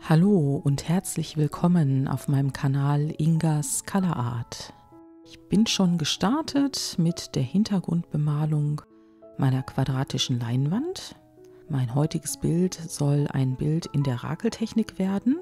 Hallo und herzlich willkommen auf meinem Kanal Ingas Color Art. Ich bin schon gestartet mit der Hintergrundbemalung meiner quadratischen Leinwand. Mein heutiges Bild soll ein Bild in der Rakeltechnik werden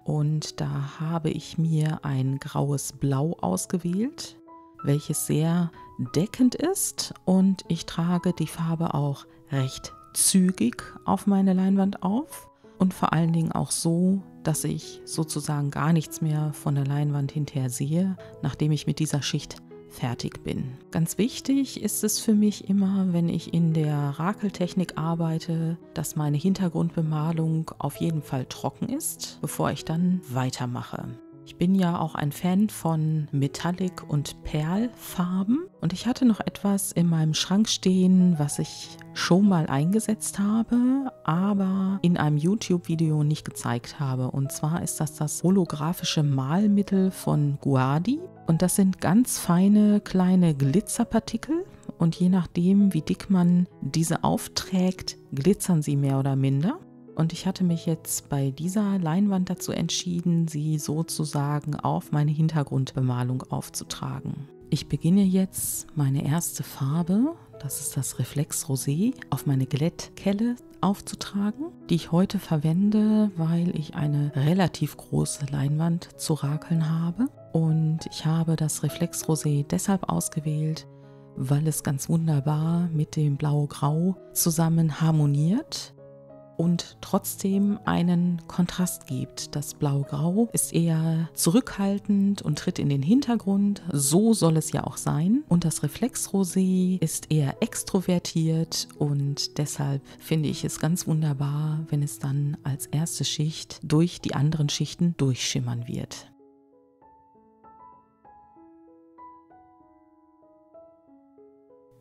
und da habe ich mir ein graues Blau ausgewählt, welches sehr deckend ist, und ich trage die Farbe auch recht zügig auf meine Leinwand auf. Und vor allen Dingen auch so, dass ich sozusagen gar nichts mehr von der Leinwand hinterher sehe, nachdem ich mit dieser Schicht fertig bin. Ganz wichtig ist es für mich immer, wenn ich in der Rakeltechnik arbeite, dass meine Hintergrundbemalung auf jeden Fall trocken ist, bevor ich dann weitermache. Ich bin ja auch ein Fan von Metallic- und Perlfarben und ich hatte noch etwas in meinem Schrank stehen, was ich schon mal eingesetzt habe, aber in einem YouTube-Video nicht gezeigt habe. Und zwar ist das holographische Malmittel von Guardi und das sind ganz feine kleine Glitzerpartikel und je nachdem, wie dick man diese aufträgt, glitzern sie mehr oder minder. Und ich hatte mich jetzt bei dieser Leinwand dazu entschieden, sie sozusagen auf meine Hintergrundbemalung aufzutragen. Ich beginne jetzt meine erste Farbe, das ist das Reflex Rosé, auf meine Glättkelle aufzutragen, die ich heute verwende, weil ich eine relativ große Leinwand zu rakeln habe. Und ich habe das Reflex Rosé deshalb ausgewählt, weil es ganz wunderbar mit dem Blau-Grau zusammen harmoniert und trotzdem einen Kontrast gibt. Das Blau-Grau ist eher zurückhaltend und tritt in den Hintergrund. So soll es ja auch sein. Und das Reflex-Rosé ist eher extrovertiert und deshalb finde ich es ganz wunderbar, wenn es dann als erste Schicht durch die anderen Schichten durchschimmern wird.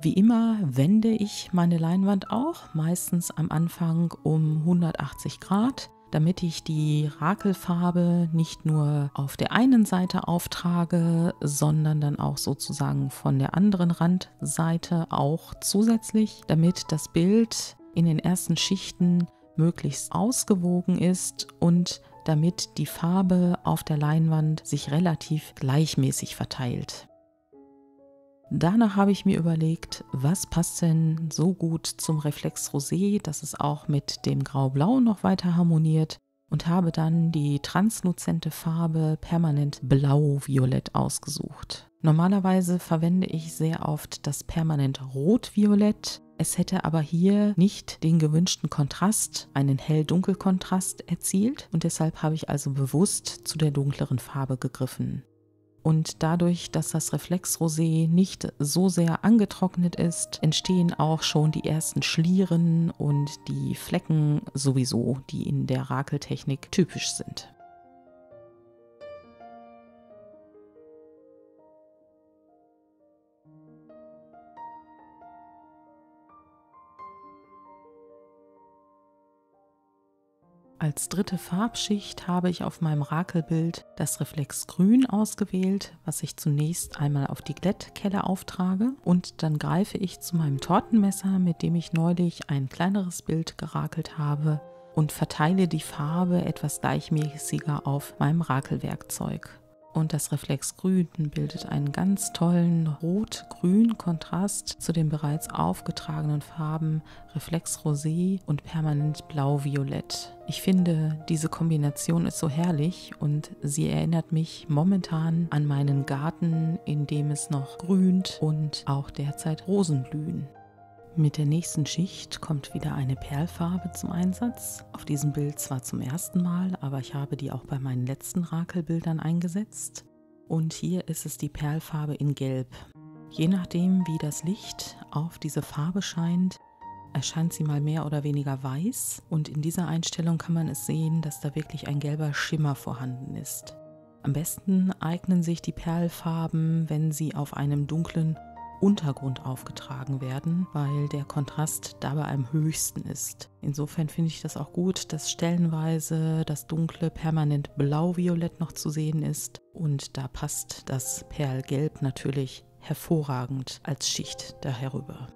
Wie immer wende ich meine Leinwand auch, meistens am Anfang um 180 Grad, damit ich die Rakelfarbe nicht nur auf der einen Seite auftrage, sondern dann auch sozusagen von der anderen Randseite auch zusätzlich, damit das Bild in den ersten Schichten möglichst ausgewogen ist und damit die Farbe auf der Leinwand sich relativ gleichmäßig verteilt. Danach habe ich mir überlegt, was passt denn so gut zum Reflex Rosé, dass es auch mit dem Grau-Blau noch weiter harmoniert, und habe dann die transluzente Farbe Permanent Blau-Violett ausgesucht. Normalerweise verwende ich sehr oft das Permanent Rot-Violett. Es hätte aber hier nicht den gewünschten Kontrast, einen Hell-Dunkel-Kontrast erzielt, und deshalb habe ich also bewusst zu der dunkleren Farbe gegriffen. Und dadurch, dass das Reflex Rosé nicht so sehr angetrocknet ist, entstehen auch schon die ersten Schlieren und die Flecken sowieso, die in der Rakeltechnik typisch sind. Als dritte Farbschicht habe ich auf meinem Rakelbild das Reflex Grün ausgewählt, was ich zunächst einmal auf die Glättkelle auftrage, und dann greife ich zu meinem Tortenmesser, mit dem ich neulich ein kleineres Bild gerakelt habe, und verteile die Farbe etwas gleichmäßiger auf meinem Rakelwerkzeug. Und das Reflex Grün bildet einen ganz tollen Rot-Grün-Kontrast zu den bereits aufgetragenen Farben Reflex Rosé und Permanent Blau-Violett. Ich finde, diese Kombination ist so herrlich und sie erinnert mich momentan an meinen Garten, in dem es noch grünt und auch derzeit Rosen blühen. Mit der nächsten Schicht kommt wieder eine Perlfarbe zum Einsatz. Auf diesem Bild zwar zum ersten Mal, aber ich habe die auch bei meinen letzten Rakelbildern eingesetzt. Und hier ist es die Perlfarbe in Gelb. Je nachdem, wie das Licht auf diese Farbe scheint, erscheint sie mal mehr oder weniger weiß. Und in dieser Einstellung kann man es sehen, dass da wirklich ein gelber Schimmer vorhanden ist. Am besten eignen sich die Perlfarben, wenn sie auf einem dunklen Untergrund aufgetragen werden, weil der Kontrast dabei am höchsten ist. Insofern finde ich das auch gut, dass stellenweise das dunkle Permanent Blau-Violett noch zu sehen ist, und da passt das Perlgelb natürlich hervorragend als Schicht da herüber.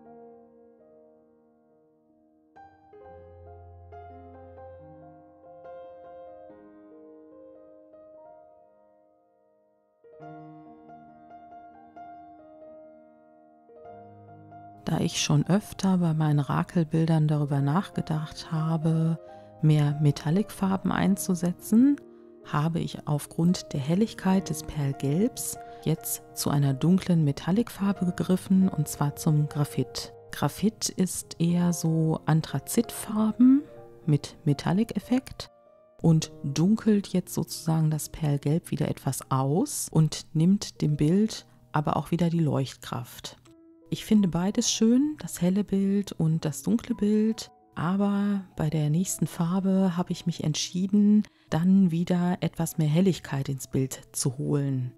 Da ich schon öfter bei meinen Rakelbildern darüber nachgedacht habe, mehr Metallicfarben einzusetzen, habe ich aufgrund der Helligkeit des Perlgelbs jetzt zu einer dunklen Metallicfarbe gegriffen, und zwar zum Graphit. Graphit ist eher so Anthrazitfarben mit Metallic-Effekt und dunkelt jetzt sozusagen das Perlgelb wieder etwas aus und nimmt dem Bild aber auch wieder die Leuchtkraft. Ich finde beides schön, das helle Bild und das dunkle Bild, aber bei der nächsten Farbe habe ich mich entschieden, dann wieder etwas mehr Helligkeit ins Bild zu holen.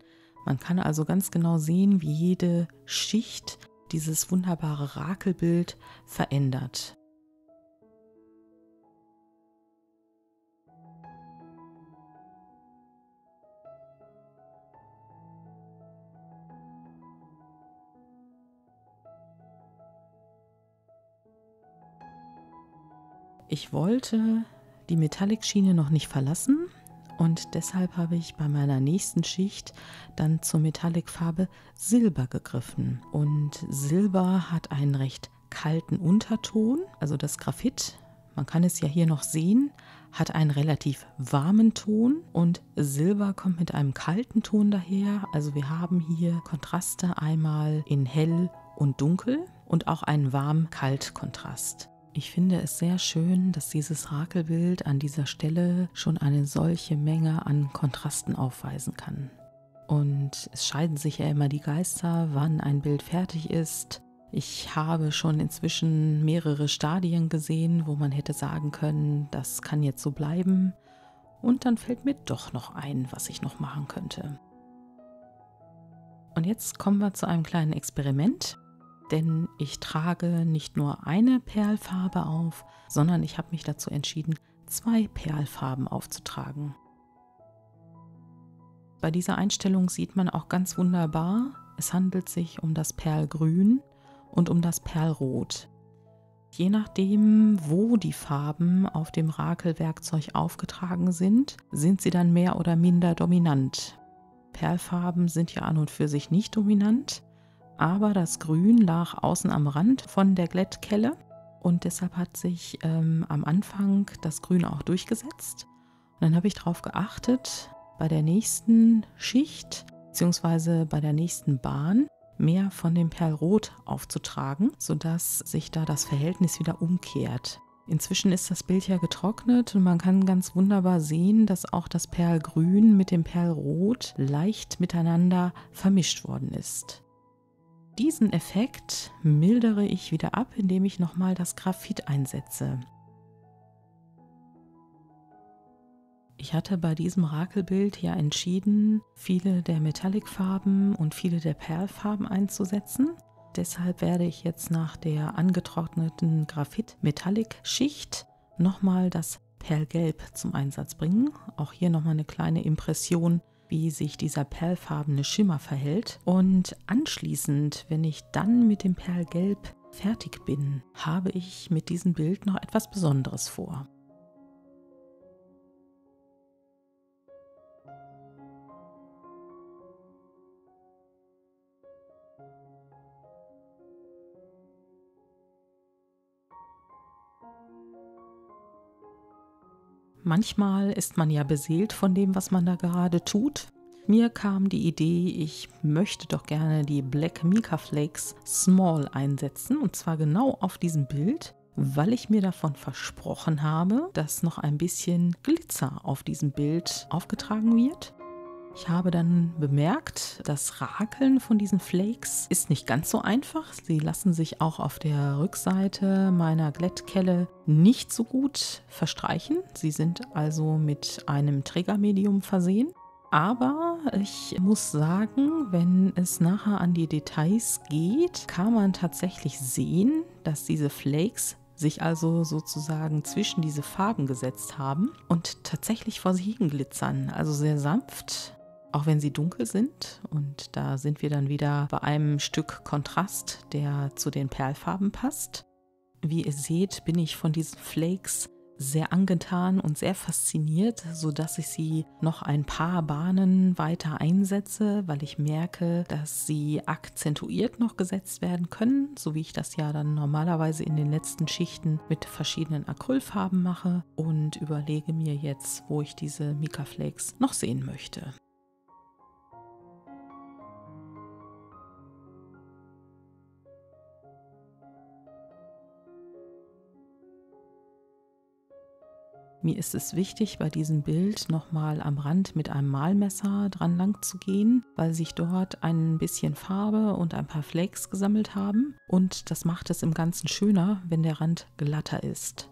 Man kann also ganz genau sehen, wie jede Schicht dieses wunderbare Rakelbild verändert. Ich wollte die Metallic-Schiene noch nicht verlassen und deshalb habe ich bei meiner nächsten Schicht dann zur Metallic-Farbe Silber gegriffen. Und Silber hat einen recht kalten Unterton, also das Graphit, man kann es ja hier noch sehen, hat einen relativ warmen Ton und Silber kommt mit einem kalten Ton daher. Also wir haben hier Kontraste einmal in hell und dunkel und auch einen warm-kalt-Kontrast. Ich finde es sehr schön, dass dieses Rakelbild an dieser Stelle schon eine solche Menge an Kontrasten aufweisen kann. Und es scheiden sich ja immer die Geister, wann ein Bild fertig ist. Ich habe schon inzwischen mehrere Stadien gesehen, wo man hätte sagen können, das kann jetzt so bleiben. Und dann fällt mir doch noch ein, was ich noch machen könnte. Und jetzt kommen wir zu einem kleinen Experiment. Denn ich trage nicht nur eine Perlfarbe auf, sondern ich habe mich dazu entschieden, 2 Perlfarben aufzutragen. Bei dieser Einstellung sieht man auch ganz wunderbar, es handelt sich um das Perlgrün und um das Perlrot. Je nachdem, wo die Farben auf dem Rakelwerkzeug aufgetragen sind, sind sie dann mehr oder minder dominant. Perlfarben sind ja an und für sich nicht dominant. Aber das Grün lag außen am Rand von der Glättkelle und deshalb hat sich am Anfang das Grün auch durchgesetzt. Und dann habe ich darauf geachtet, bei der nächsten Schicht bzw. bei der nächsten Bahn mehr von dem Perlrot aufzutragen, sodass sich da das Verhältnis wieder umkehrt. Inzwischen ist das Bild ja getrocknet und man kann ganz wunderbar sehen, dass auch das Perlgrün mit dem Perlrot leicht miteinander vermischt worden ist. Diesen Effekt mildere ich wieder ab, indem ich nochmal das Graphit einsetze. Ich hatte bei diesem Rakelbild ja entschieden, viele der Metallicfarben und viele der Perlfarben einzusetzen. Deshalb werde ich jetzt nach der angetrockneten Graphit-Metallic-Schicht nochmal das Perlgelb zum Einsatz bringen. Auch hier nochmal eine kleine Impression, wie sich dieser perlfarbene Schimmer verhält. Und anschließend, wenn ich dann mit dem Perlgelb fertig bin, habe ich mit diesem Bild noch etwas Besonderes vor. Manchmal ist man ja beseelt von dem, was man da gerade tut. Mir kam die Idee, ich möchte doch gerne die Black Mica Flakes Small einsetzen, und zwar genau auf diesem Bild, weil ich mir davon versprochen habe, dass noch ein bisschen Glitzer auf diesem Bild aufgetragen wird. Ich habe dann bemerkt, das Rakeln von diesen Flakes ist nicht ganz so einfach. Sie lassen sich auch auf der Rückseite meiner Glättkelle nicht so gut verstreichen. Sie sind also mit einem Trägermedium versehen. Aber ich muss sagen, wenn es nachher an die Details geht, kann man tatsächlich sehen, dass diese Flakes sich also sozusagen zwischen diese Farben gesetzt haben und tatsächlich vor sich hin glitzern. Also sehr sanft, auch wenn sie dunkel sind. Und da sind wir dann wieder bei einem Stück Kontrast, der zu den Perlfarben passt. Wie ihr seht, bin ich von diesen Flakes sehr angetan und sehr fasziniert, sodass ich sie noch ein paar Bahnen weiter einsetze, weil ich merke, dass sie akzentuiert noch gesetzt werden können, so wie ich das ja dann normalerweise in den letzten Schichten mit verschiedenen Acrylfarben mache, und überlege mir jetzt, wo ich diese Mica Flakes noch sehen möchte. Mir ist es wichtig, bei diesem Bild nochmal am Rand mit einem Malmesser dran lang zu gehen, weil sich dort ein bisschen Farbe und ein paar Flakes gesammelt haben. Und das macht es im Ganzen schöner, wenn der Rand glatter ist.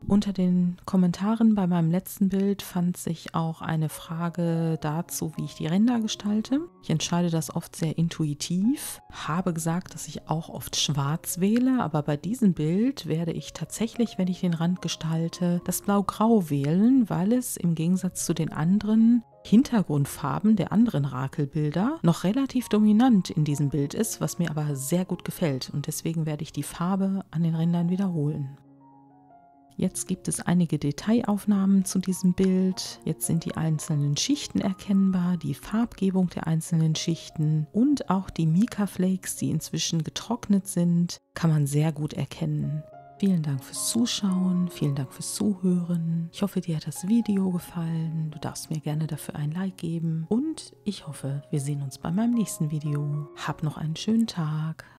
Unter den Kommentaren bei meinem letzten Bild fand sich auch eine Frage dazu, wie ich die Ränder gestalte. Ich entscheide das oft sehr intuitiv, habe gesagt, dass ich auch oft schwarz wähle, aber bei diesem Bild werde ich tatsächlich, wenn ich den Rand gestalte, das Blau-Grau wählen, weil es im Gegensatz zu den anderen Hintergrundfarben der anderen Rakelbilder noch relativ dominant in diesem Bild ist, was mir aber sehr gut gefällt, und deswegen werde ich die Farbe an den Rändern wiederholen. Jetzt gibt es einige Detailaufnahmen zu diesem Bild. Jetzt sind die einzelnen Schichten erkennbar, die Farbgebung der einzelnen Schichten und auch die Mica Flakes, die inzwischen getrocknet sind, kann man sehr gut erkennen. Vielen Dank fürs Zuschauen, vielen Dank fürs Zuhören. Ich hoffe, dir hat das Video gefallen. Du darfst mir gerne dafür ein Like geben und ich hoffe, wir sehen uns bei meinem nächsten Video. Hab noch einen schönen Tag.